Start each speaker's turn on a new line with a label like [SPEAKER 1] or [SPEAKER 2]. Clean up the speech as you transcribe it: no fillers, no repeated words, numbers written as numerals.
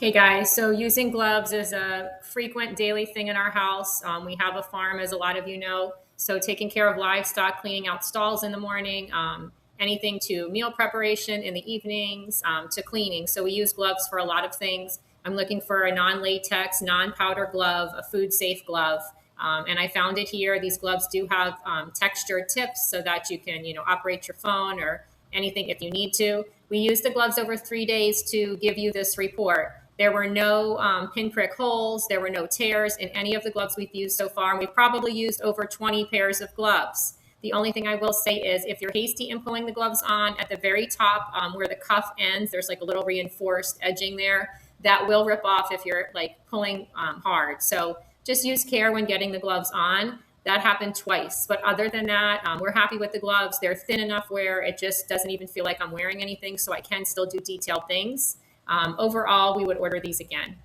[SPEAKER 1] Hey guys, so using gloves is a frequent daily thing in our house. We have a farm, as a lot of you know, so taking care of livestock, cleaning out stalls in the morning, anything to meal preparation in the evenings, to cleaning. So we use gloves for a lot of things. I'm looking for a non-latex, non-powder glove, a food-safe glove. And I found it here. These gloves do have textured tips so that you can, operate your phone or anything if you need to. We used the gloves over 3 days to give you this report. There were no pinprick holes. There were no tears in any of the gloves we've used so far. And we've probably used over 20 pairs of gloves. The only thing I will say is if you're hasty in pulling the gloves on at the very top where the cuff ends, there's like a little reinforced edging there. That will rip off if you're like pulling hard. So just use care when getting the gloves on. That happened twice. But other than that, we're happy with the gloves. They're thin enough where it just doesn't even feel like I'm wearing anything. So I can still do detailed things. Overall, we would order these again.